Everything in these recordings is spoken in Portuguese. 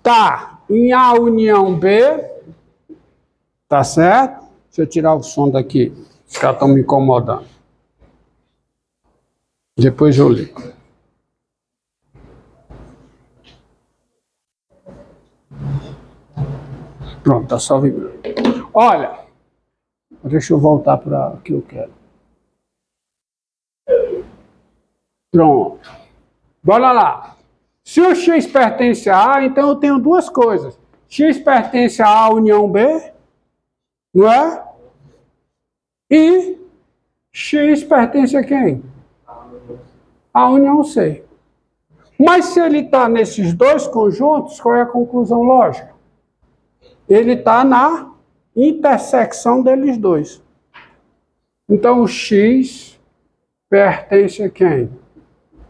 tá em A união B, tá certo? Deixa eu tirar o som daqui, os caras estão me incomodando. Depois eu ligo. Pronto, tá só vibrando. Olha, deixa eu voltar para o que eu quero. Pronto. Bora lá. Se o X pertence a A, então eu tenho duas coisas. X pertence a A união B, não é? E X pertence a quem? A união C. Mas se ele está nesses dois conjuntos, qual é a conclusão lógica? Ele está na intersecção deles dois. Então o X pertence a quem?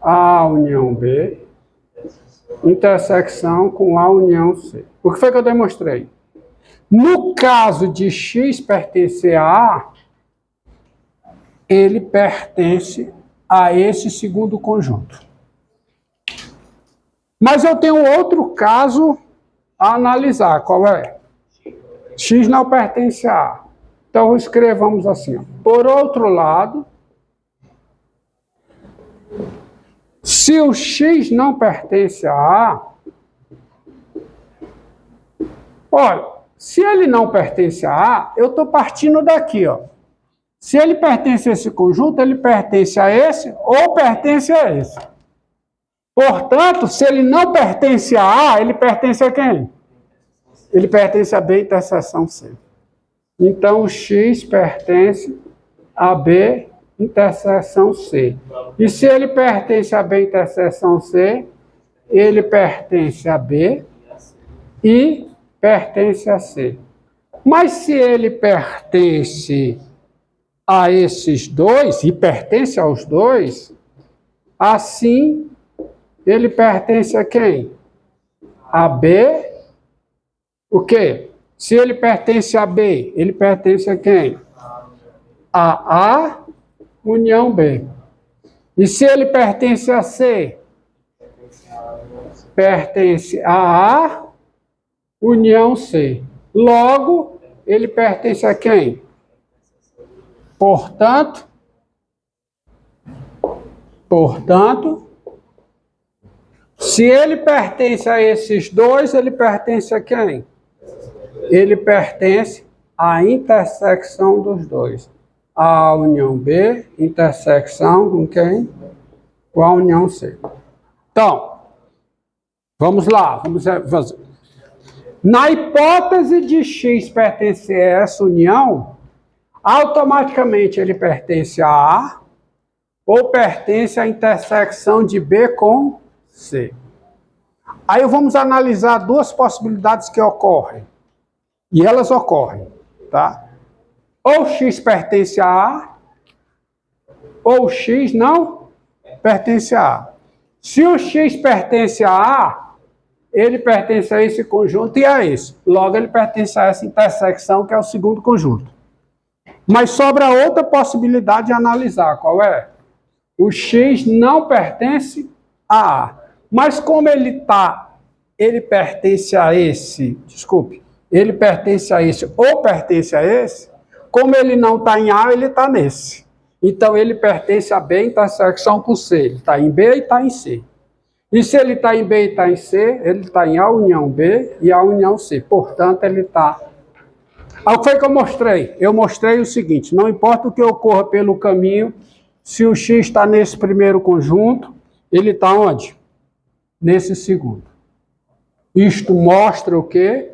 A união B, intersecção com a união C. O que foi que eu demonstrei? No caso de X pertencer a A, ele pertence a esse segundo conjunto. Mas eu tenho outro caso a analisar. Qual é? X não pertence a A. Então escrevamos assim. Ó. Por outro lado, se o X não pertence a A, olha, se ele não pertence a A, eu estou partindo daqui, ó. Se ele pertence a esse conjunto, ele pertence a esse ou pertence a esse. Portanto, se ele não pertence a A, ele pertence a quem? Ele pertence a B interseção C. Então, o X pertence a B interseção C. E se ele pertence a B interseção C, ele pertence a B e pertence a C. Mas se ele pertence a esses dois, e pertence aos dois, assim ele pertence a quem? A B, o quê? Se ele pertence a B, ele pertence a quem? A A união B. E se ele pertence a C, pertence a A união C. Logo, ele pertence a quem? Portanto, se ele pertence a esses dois, ele pertence a quem? Ele pertence à intersecção dos dois. A união B, intersecção com quem? Com a união C. Então, vamos lá, vamos fazer. Na hipótese de X pertencer a essa união, automaticamente ele pertence a A ou pertence à intersecção de B com C. Aí vamos analisar duas possibilidades que ocorrem. E elas ocorrem, tá? Ou X pertence a A, ou X não pertence a A. Se o X pertence a A, ele pertence a esse conjunto e a esse. Logo, ele pertence a essa intersecção, que é o segundo conjunto. Mas sobra outra possibilidade de analisar. Qual é? O X não pertence a A. Mas como ele pertence a esse, ele pertence a esse ou pertence a esse, como ele não está em A, ele está nesse. Então, ele pertence a B intersecção com C. Ele está em B e está em C. E se ele está em B e está em C, ele está em A união B e A união C. Portanto, ele está... O que foi que eu mostrei? Eu mostrei o seguinte, não importa o que ocorra pelo caminho, se o X está nesse primeiro conjunto, ele está onde? Nesse segundo. Isto mostra o quê?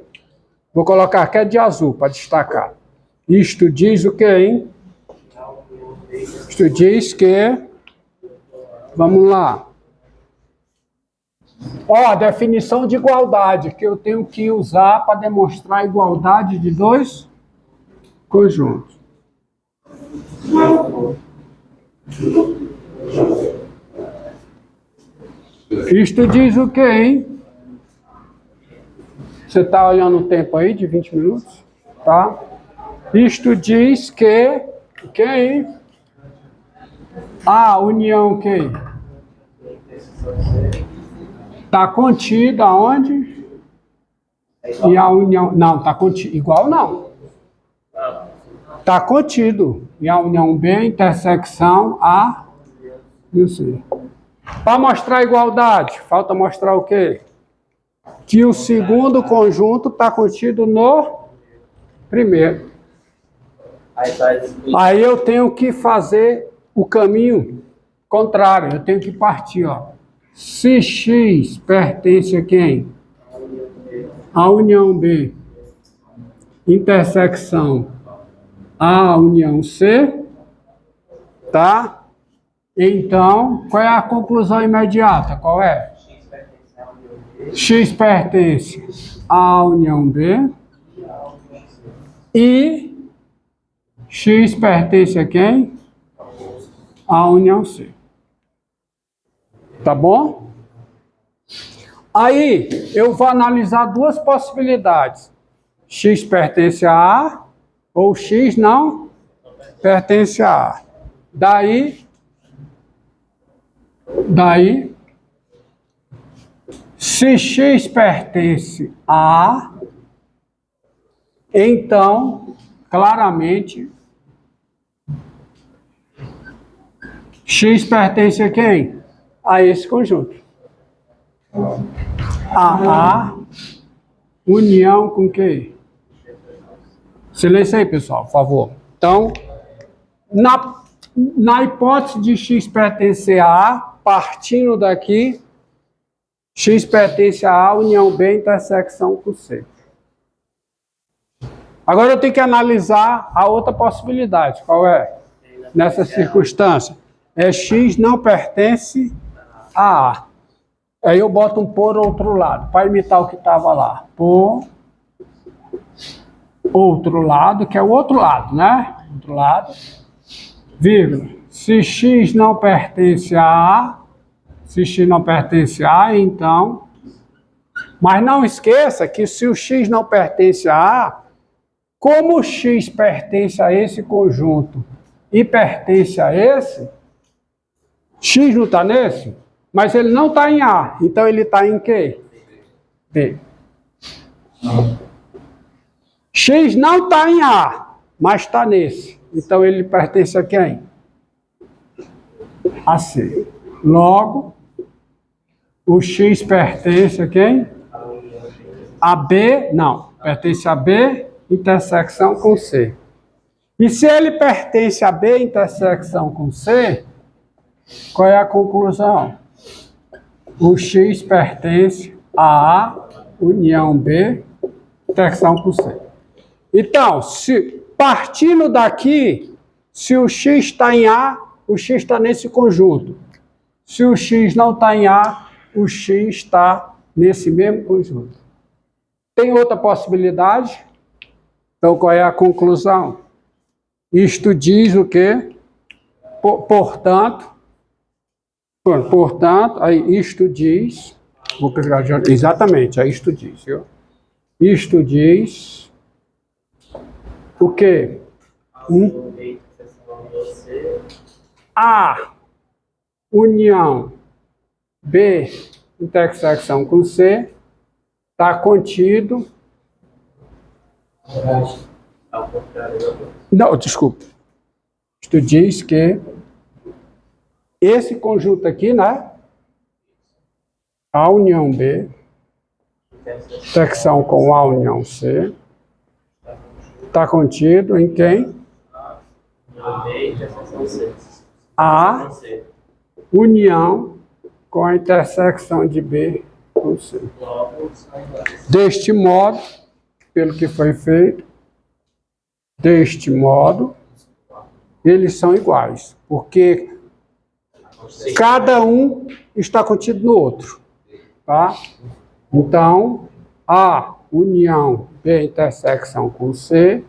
Vou colocar aqui de azul para destacar. Isto diz o quê, hein? Isto diz que... Vamos lá. Ó, a definição de igualdade que eu tenho que usar para demonstrar a igualdade de dois conjuntos. Isto diz o quê, hein? Você está olhando o tempo aí de 20 minutos? Tá? Isto diz que... O que, hein? A união o quê? Está contida onde? E a união... Não, está contido. Igual não. Está contido. E a união B, intersecção A e o C. Para mostrar a igualdade, falta mostrar o quê? Que o segundo conjunto está contido no primeiro. Aí eu tenho que fazer o caminho contrário. Eu tenho que partir, ó. Se X pertence a quem? A união B, intersecção A, união C, tá? Então, qual é a conclusão imediata? Qual é? X pertence à união B e X pertence a quem? À união C. Tá bom? Aí, eu vou analisar duas possibilidades. X pertence a A ou X não pertence a A. Daí, se X pertence a A, então, claramente, X pertence a quem? A esse conjunto. A união com quem? Silêncio aí, pessoal, por favor. Então, na hipótese de X pertencer a A, partindo daqui, X pertence a A, união B, intersecção com C. Agora eu tenho que analisar a outra possibilidade. Qual é? Nessa circunstância. É X não pertence a A. Aí eu boto um por outro lado, para imitar o que estava lá. Por outro lado, que é o outro lado, né? Outro lado. Vírgula. Se X não pertence a A, se X não pertence a A, então... Mas não esqueça que se o X não pertence a A, como o X pertence a esse conjunto e pertence a esse, X não está nesse, mas ele não está em A, então ele está em quê? B. X não está em A, mas está nesse, então ele pertence a quem? A C. Logo, o X pertence a quem? A B, não, pertence a B, intersecção com C. E se ele pertence a B, intersecção com C, qual é a conclusão? O X pertence a A, união B, intersecção com C. Então, se partindo daqui, se o X está em A, o X está nesse conjunto. Se o X não está em A, o X está nesse mesmo conjunto. Tem outra possibilidade? Então, qual é a conclusão? Isto diz o quê? Portanto, aí isto diz... Vou pegar exatamente, aí isto diz. Viu? Isto diz o quê? A união B, intersecção com C, está contido... Não, desculpa. Isto diz que esse conjunto aqui, né? A união B, intersecção com a união C, está contido em quem? A união com a intersecção de B com C. Deste modo, pelo que foi feito, deste modo, eles são iguais, porque cada um está contido no outro, tá? Então, a união B intersecção com C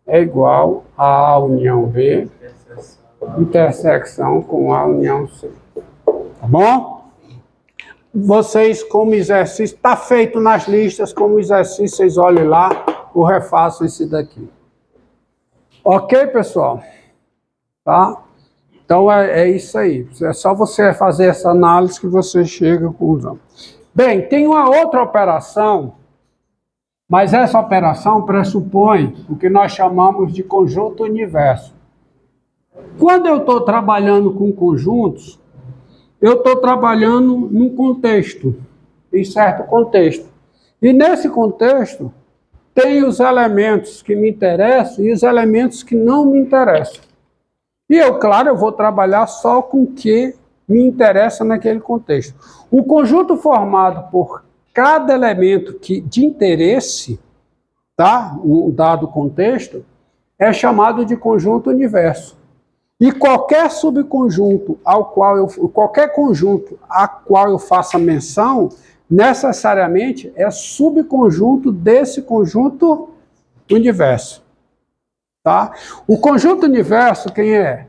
é igual a união B intersecção com a união C. Tá bom? Vocês, como exercício, está feito nas listas, como exercício, vocês olhem lá, eu refaço esse daqui. Ok, pessoal? Tá? Então, é isso aí. É só você fazer essa análise que você chega à conclusão. Bem, tem uma outra operação Mas essa operação pressupõe o que nós chamamos de conjunto universo. Quando eu estou trabalhando com conjuntos, eu estou trabalhando num contexto, em certo contexto. E nesse contexto, tem os elementos que me interessam e os elementos que não me interessam. E eu, claro, eu vou trabalhar só com o que me interessa naquele contexto. O conjunto formado por cada elemento de interesse, tá? Um dado contexto, é chamado de conjunto universo. E qualquer subconjunto qualquer conjunto a qual eu faça menção, necessariamente é subconjunto desse conjunto universo. Tá? O conjunto universo, quem é?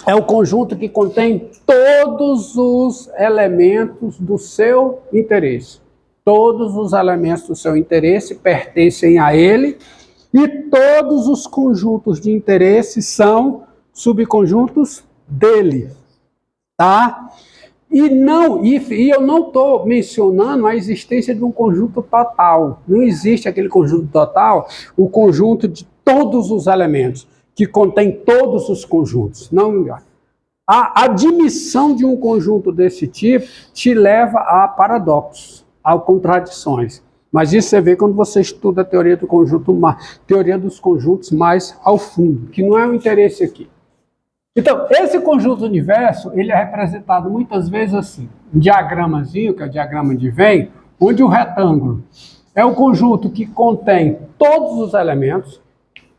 É o conjunto que contém todos os elementos do seu interesse. Todos os elementos do seu interesse pertencem a ele e todos os conjuntos de interesse são subconjuntos dele. Tá? E eu não estou mencionando a existência de um conjunto total. Não existe aquele conjunto total, o conjunto de todos os elementos, que contém todos os conjuntos. Não me engane. A admissão de um conjunto desse tipo te leva a paradoxos, a contradições. Mas isso você vê quando você estuda a teoria teoria dos conjuntos mais ao fundo, que não é o interesse aqui. Então, esse conjunto universo, ele é representado muitas vezes assim, um diagramazinho, que é o diagrama de Venn, onde o retângulo é o conjunto que contém todos os elementos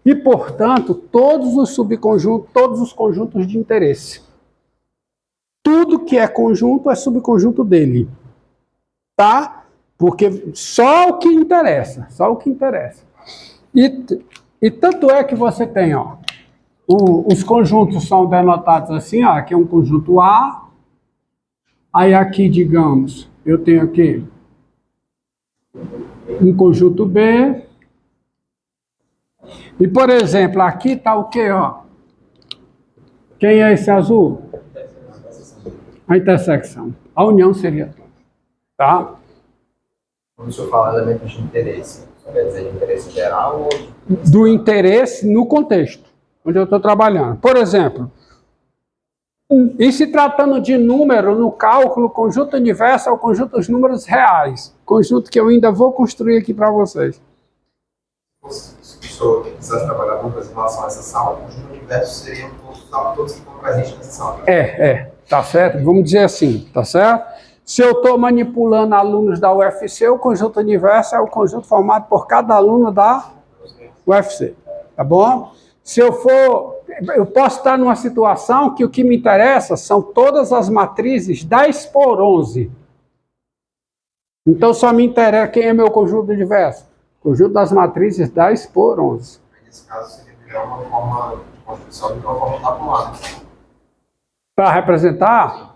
e, portanto, todos os subconjuntos, todos os conjuntos de interesse. Tudo que é conjunto é subconjunto dele, tá? Porque só o que interessa, só o que interessa. E tanto é que você tem, ó, os conjuntos são denotados assim, ó, aqui é um conjunto A, aí aqui, digamos, eu tenho aqui um conjunto B, e, por exemplo, aqui está o quê, ó? Quem é esse azul? A intersecção. A união seria tudo, tá? Quando o senhor fala elementos de interesse, quer dizer de interesse geral ou... Do interesse no contexto onde eu estou trabalhando. Por exemplo, e se tratando de número no cálculo, conjunto universo é o conjunto dos números reais. Conjunto que eu ainda vou construir aqui para vocês. Se o senhor quisesse trabalhar com relação a essa sala, o conjunto universo seriam todos que estão presentes nessa sala. Tá certo? Vamos dizer assim, tá certo? Se eu estou manipulando alunos da UFC, o conjunto universo é o conjunto formado por cada aluno da UFC, tá bom? Se eu posso estar numa situação que o que me interessa são todas as matrizes 10 por 11. Então só me interessa quem é meu conjunto universo. Conjunto das matrizes 10 por 11. Nesse caso, seria uma forma de construção de uma forma tabulada. Para representar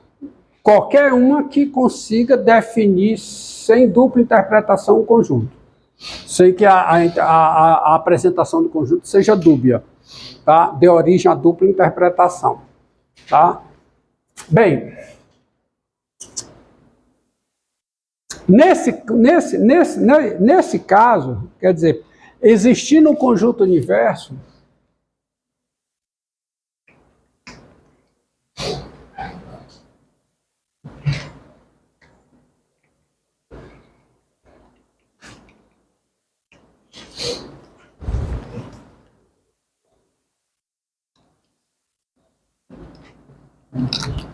qualquer uma que consiga definir sem dupla interpretação o conjunto. Sem que a apresentação do conjunto seja dúbia, tá? Dê origem à dupla interpretação, tá? Bem, nesse caso, quer dizer, existindo um conjunto universo,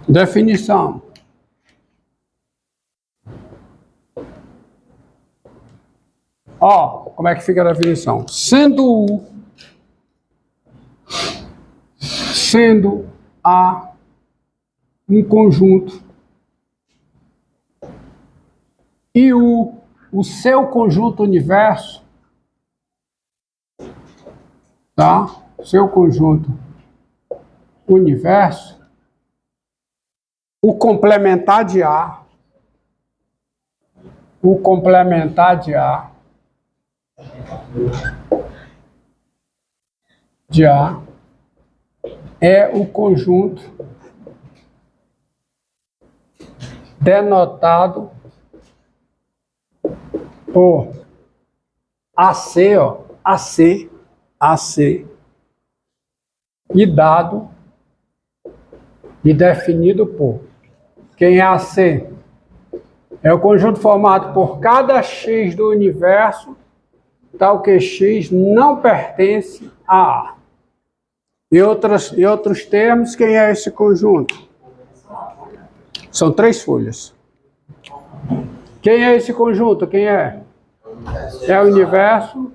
definição. Ó, como é que fica a definição? Sendo A um conjunto e o seu conjunto universo, tá? Seu conjunto universo, o complementar de A é o conjunto denotado por AC, ó, AC, e dado e definido por. Quem é AC? É o conjunto formado por cada X do universo, tal que X não pertence a A. Em outros termos, quem é esse conjunto? São 3 folhas. Quem é esse conjunto? Quem é? É o universo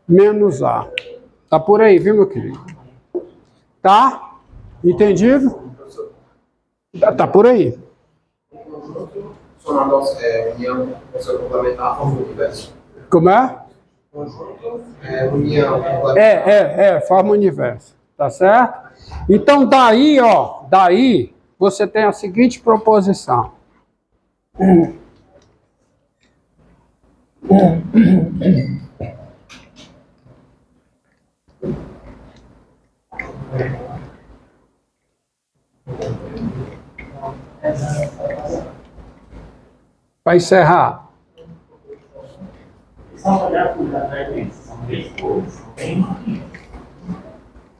menos A. Tá por aí, viu, meu querido? Tá? Entendido? Tá por aí. Somado aos união, seu complementar, forma o universo. Como é? União. Forma o universo. Tá certo? Então, daí, ó, daí você tem a seguinte proposição. Para encerrar.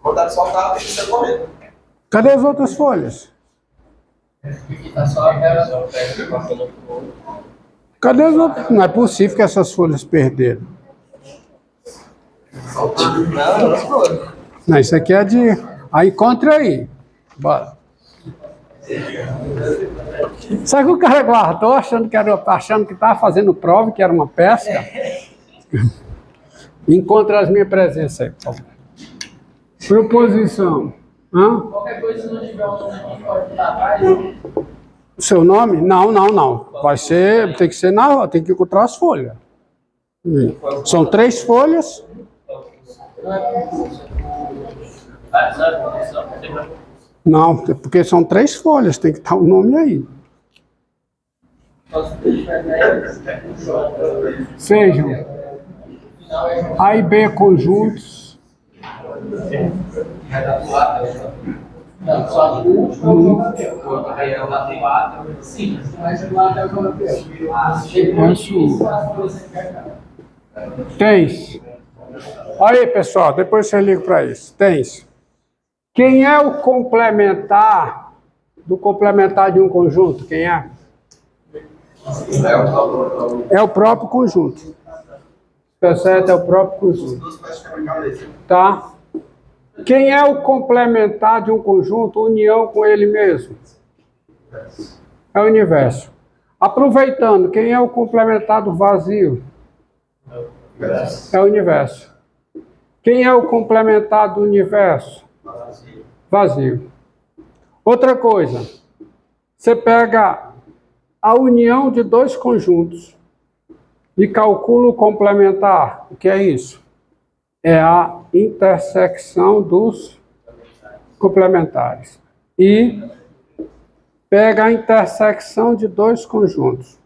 Vontade de soltar, deixa você correr. Cadê as outras folhas? Cadê as outras? Não é possível que essas folhas perderam. Não, isso aqui é de... Aí, encontra aí. Bora. Sabe que o cara guardou achando que estava fazendo prova, que era uma pesca? Encontra as minhas presenças aí, por favor. Proposição. Qualquer coisa, se não tiver o nome aqui, pode botar atrás. O seu nome? Não. Tem que encontrar as folhas. São 3 folhas. Não, porque são 3 folhas, tem que estar o nome aí. Sejam A e B conjuntos. Não, só sim, mas o lado é o Tens. Olha aí, pessoal, depois você liga para isso. Tens. Quem é o complementar do complementar de um conjunto? Quem é? É o próprio conjunto. Tá certo? É o próprio conjunto. Tá? Quem é o complementar de um conjunto? União com ele mesmo. É o universo. Aproveitando, quem é o complementar do vazio? É o universo. Quem é o complementar do universo? Vazio. Outra coisa, você pega a união de 2 conjuntos e calcula o complementar. O que é isso? É a intersecção dos complementares. E pega a intersecção de 2 conjuntos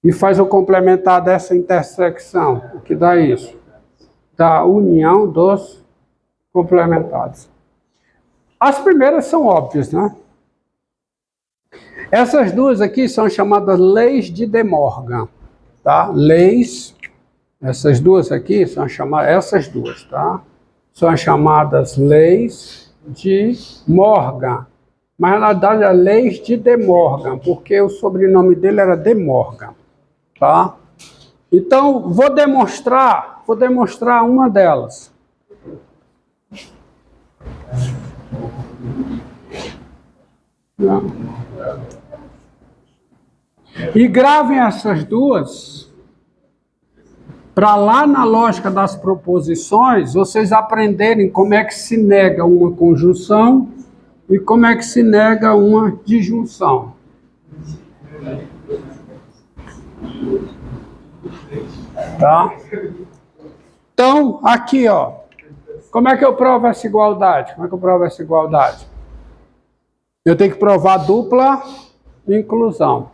e faz o complementar dessa intersecção. O que dá isso? Dá a união dos complementares. As primeiras são óbvias, né? Essas duas aqui são chamadas leis de De Morgan, tá? Leis, essas duas aqui são chamadas, tá? São chamadas leis de Morgan. Mas na verdade é leis de De Morgan, porque o sobrenome dele era De Morgan, tá? Então, vou demonstrar uma delas. Não. E gravem essas duas para lá na lógica das proposições, vocês aprenderem como é que se nega uma conjunção e como é que se nega uma disjunção. Tá? Então, aqui, ó. Como é que eu provo essa igualdade? Eu tenho que provar dupla inclusão.